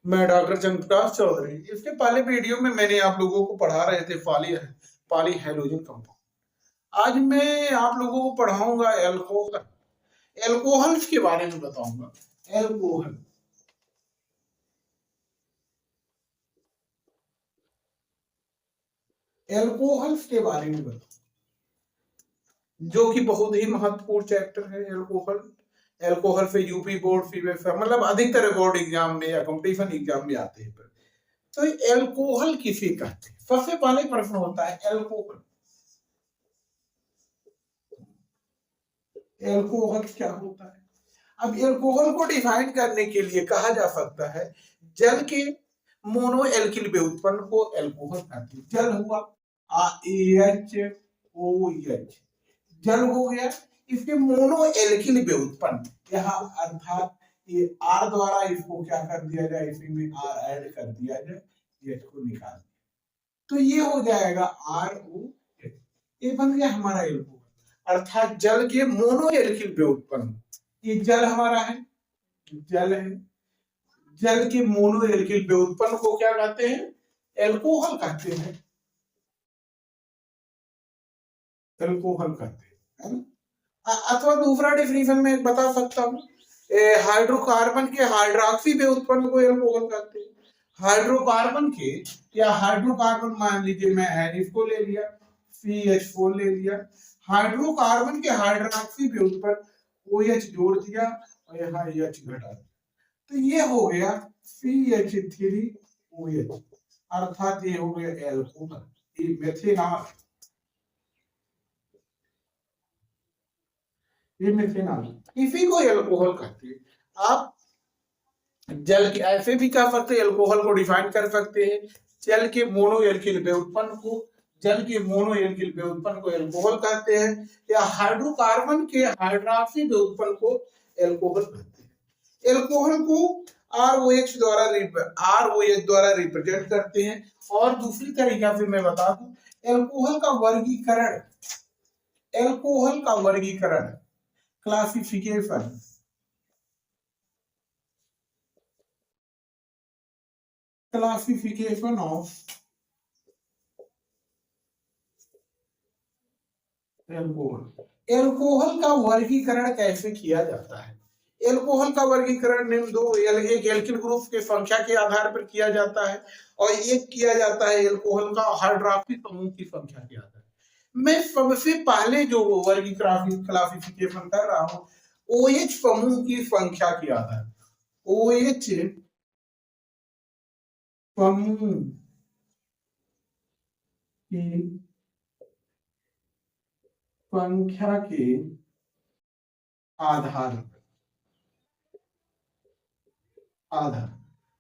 मैं डॉक्टर चंद्रप्रकाश चौधरी। इसके पहले वीडियो में मैंने आप लोगों को पढ़ा रहे थे पॉली हैलोजन कंपाउंड। आज मैं आप लोगों को पढ़ाऊंगा एल्कोहल। एल्कोहल्स के बारे में बताऊंगा। एल्कोहल एल्कोहल्स के बारे में बताऊंगा, जो कि बहुत ही महत्वपूर्ण चैप्टर है। एल्कोहल एल्कोहल से यूपी बोर्ड मतलब अधिकतर बोर्ड एग्जाम में या कंपटीशन एग्जाम में आते हैं। तो एल्कोहल किसे कहते हैं? सबसे पहले प्रश्न होता है एल्कोहल एल्कोहल क्या होता है? अब एल्कोहल को डिफाइन करने के लिए कहा जा सकता है जल के मोनो एल्किल व्युत्पन्न को एल्कोहल कहते हैं। जल हुआ AHOH, जल हो गया। इसके मोनो एल्किल व्युत्पन्न, यहाँ अर्थात ये R द्वारा इसको क्या कर दिया जाए, इसी में R ऐड कर दिया जाए, H को निकाल दिया, तो ये हो जाएगा ROH। ये बन गया हमारा एल्कोहल, अर्थात जल के मोनो एल्किल व्युत्पन्न। ये जल हमारा है, जल है, जल के मोनो एल्किल व्युत्पन्न को क्या कहते हैं? एल्कोहल कहते हैं। एल्कोहल कहते हैं, है ना? अथवा दूसरा डेफिनेशन में बता सकता हूँ, हाइड्रोकार्बन के हाइड्रोक्सी व्युत्पन्न को एल्कोहल कहते हैं। हाइड्रोकार्बन के या हाइड्रोकार्बन मान लीजिए, मैं एन को ले लिया, CH4 ले लिया, हाइड्रोकार्बन के हाइड्रोक्सी व्युत्पन्न OH जोड़ दिया और यहाँ H घटा दिया, तो ये हो गया CH3OH, अर्थात ये हो गया एल्कोहल। ये मेथेनॉल, ये मेथेनॉल, इसी को एल्कोहल कहते हैं। आप जल के ऐसे भी कह सकते हैं, एल्कोहल को डिफाइन कर सकते हैं, जल के मोनो एल्किल व्युत्पन्न को, जल के मोनो एल्किल व्युत्पन्न को एल्कोहल कहते हैं, या हाइड्रोकार्बन के हाइड्रोक्सी व्युत्पन्न को एल्कोहल कहते हैं। एल्कोहल को ROH द्वारा रिप्रेजेंट करते हैं। और दूसरी तरीका से मैं बता दूं, एल्कोहल का वर्गीकरण क्लासिफिकेशन ऑफ एल्कोहल का वर्गीकरण कैसे किया जाता है? एल्कोहल का वर्गीकरण निम्न दो, एक एल्किल ग्रुप की संख्या के आधार पर किया जाता है और एक किया जाता है एल्कोहल का हाइड्रोक्सी समूह की संख्या के आधार। मैं सबसे पहले जो वर्गीकरण क्लासिफिकेशन कर रहा हूं, OH समूह की संख्या के आधार, OH समूह की संख्या के आधार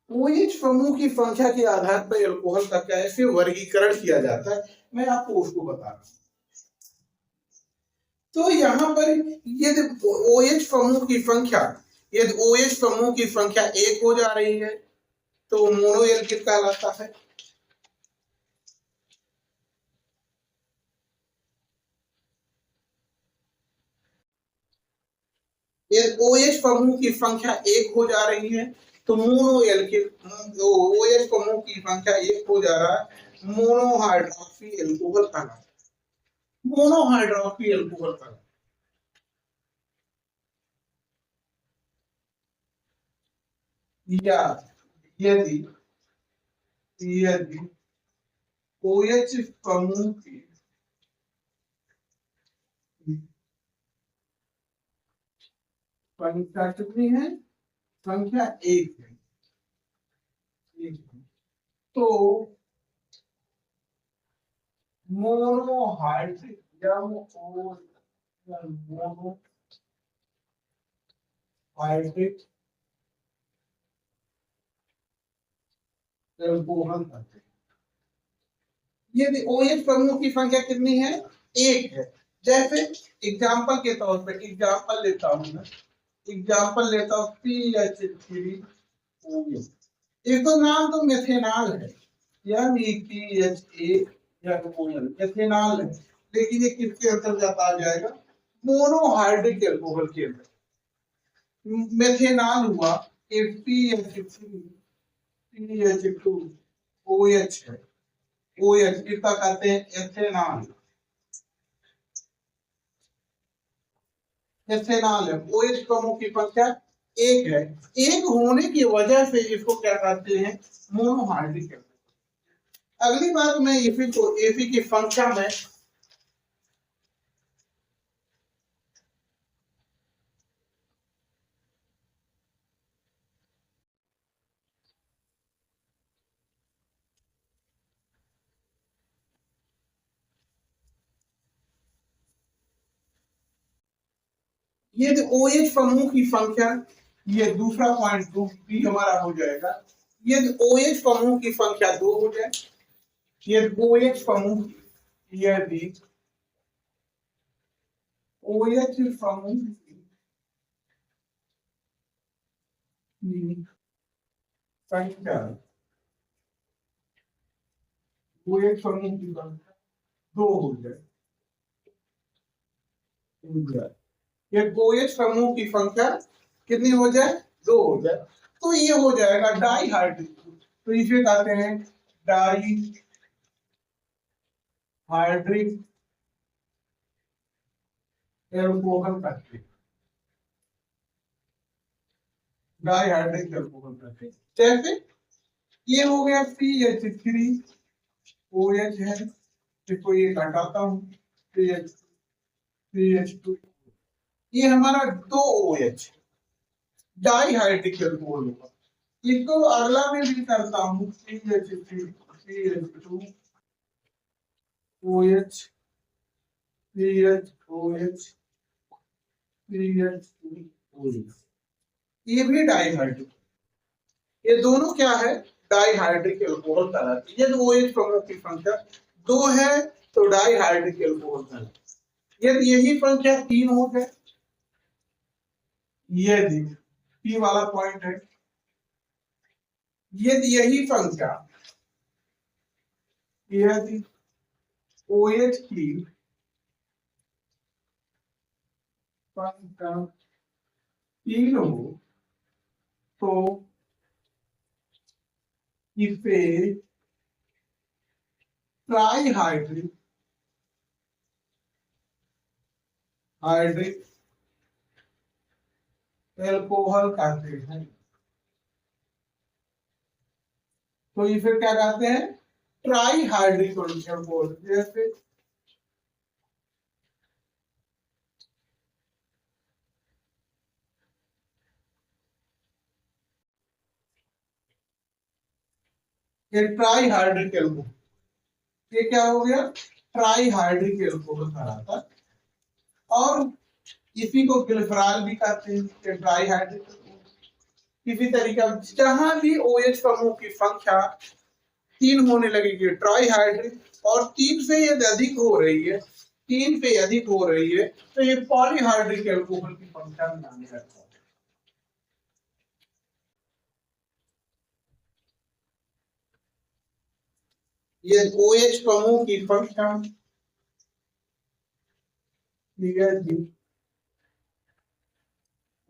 OH समूह की संख्या के आधार पर एल्कोहल का कैसे वर्गीकरण किया जाता है, मैं आपको उसको बता रहा हूं। तो यहाँ पर यदि OH समूह की संख्या, यदि OH समूह की संख्या 1 हो जा रही है तो मोनो एल्किल कहलाता है। यदि OH समूह की संख्या 1 हो जा रही है तो मोनो एल्किल, OH समूह की संख्या 1 हो जा रहा है, मोनोहाइड्रोक्सी एल्कोहल कहलाता है। मोनोहाइड्रोक्सी एल्कोहल कहलाता है। यदि OH समूह की संख्या कितनी है? संख्या 1 है, तो मोनोहाइड्रिक या मोनोहाइड्रिक एल्कोहल कहते हैं। यदि OH समूह की संख्या कितनी है? 1 है। जैसे एग्जाम्पल के तौर पे एग्जाम्पल लेता हूं मैं, एग्जाम्पल लेता हूं CH3OH। एक तो नाम तो मेथेनॉल है, यानी METHA मेथेनॉल है, लेकिन ये किसके अंतर्गत आ जाएगा? मोनोहाइड्रिक एल्कोहल के अंदर। मेथेनॉल हुआ FeHC, CH2 OH है, OH किसका कहते हैं एथेनॉल, एथेनॉल है। OH समूह की संख्या एक है, एक होने की वजह से इसको क्या कहते हैं मोनोहाइड्रिक कहते हैं। अगली बात मैं एफी को एफी की संख्या में ये OH समूह की संख्या, ये दूसरा पॉइंट भी हमारा हो जाएगा। ये OH समूह की संख्या 2 हो जाए, ये OH समूह यदि OH समूह की संख्या OH समूह की संख्या 2 हो जाए, ये OH समूह की संख्या कितनी हो जाए 2 हो जाए, तो ये हो जाएगा डाइहाइड्रिक। तो इसे कहते हैं डाइहाइड्रिक एल्कोहल कहते हैं, डाइहाइड्रिक एल्कोहल कहते हैं। जैसे ये हो गया CH3OH है, इसको ये घटाता हूं CH2, ये हमारा 2 OH डाइहाइड्रिक एल्कोहल होगा। इसको अगला में भी करता हूं CH2OH CHOH CH2OH, ये भी डाइहाइड्रिक, ये दोनों क्या है डाइहाइड्रिक एल्कोहल कहलाते हैं। ये OH समूह की संख्या 2 है तो डाइहाइड्रिक एल्कोहल कहलाता है। यदि यही संख्या 3 हो जाए, यदि P वाला पॉइंट है, यदि यही संख्या यदि OH की संख्या 3 हो तो इसे ट्राइहाइड्रिक एल्कोहल कहते हैं। तो इसे क्या कहते हैं ट्राइहाइड्रिक एल्कोहल। जैसे ये ट्राइहाइड्रिक एल्कोहल, ये क्या हो गया ट्राइहाइड्रिक एल्कोहल कहलाता है। और इसी को ग्लिसरॉल भी कहते हैं, ट्राइहाइड्रिक। किसी तरीका जहां भी OH समूह की संख्या 3 होने लगेगी ट्राइहाइड्रिक, और 3 से यदि अधिक हो रही है, 3 से अधिक हो रही है तो ये पॉलीहाइड्रिक एल्कोहल की संख्या में आने लगता है। ये OH समूह की संख्या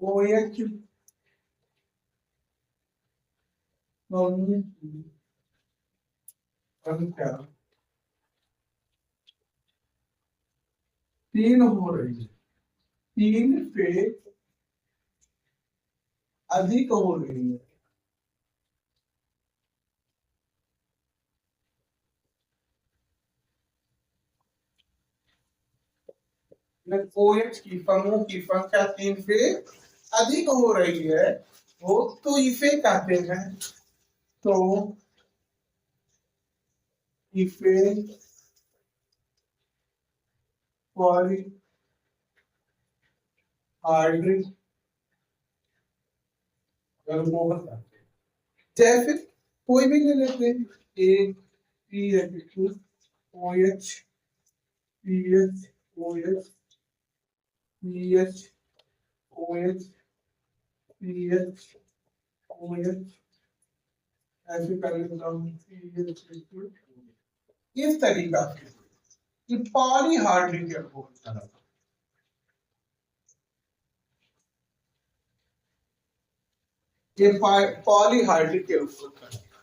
OH समूह की संख्या 3 हो रही है, 3 से अधिक हो रही है OH की समूह की संख्या 3 से अधिक हो रही है वो, तो इसे कहते हैं, तो इसे पॉलीहाइड्रिक एल्कोहल कहते हैं। जैसे कोई भी ले लेते हैं CH2OH CHOH CHOH CHOH ऐसे कर लेता हूँ इस तरीका से ये पॉलीहाइड्रिक एल्कोहल कहलाता है। ये पॉलीहाइड्रिक एल्कोहल कहलाता है।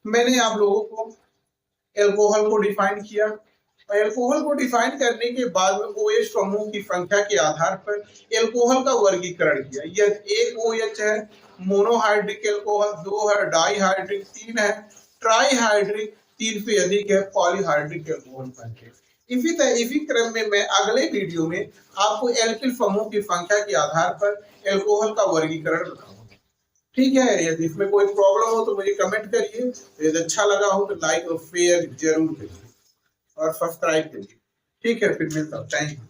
मैंने आप लोगों को एल्कोहल को डिफाइन किया, और एल्कोहल को डिफाइन करने के बाद में OH समूह की संख्या के आधार पर एल्कोहल का वर्गीकरण किया। यह एक OH है, मोनोहाइड्रिक एल्कोहल, 2 है, डाइहाइड्रिक 3 है, ट्राइहाइड्रिक 3 से अधिक है, पॉलीहाइड्रिक एल्कोहल 5 है। इसी क्रम में मैं अगले वीडियो में आपको एल्किल समूह की संख्या के आधार पर एल्कोहल का वर्गीकरण बताऊंगा। ठीक है, यदि इसमें कोई प्रॉब्लम हो तो मुझे कमेंट करिए, यदि अच्छा लगा हो तो लाइक और शेयर जरूर करिए और सब्सक्राइब करिए। ठीक है, फिर मिलता हूँ। Thank you.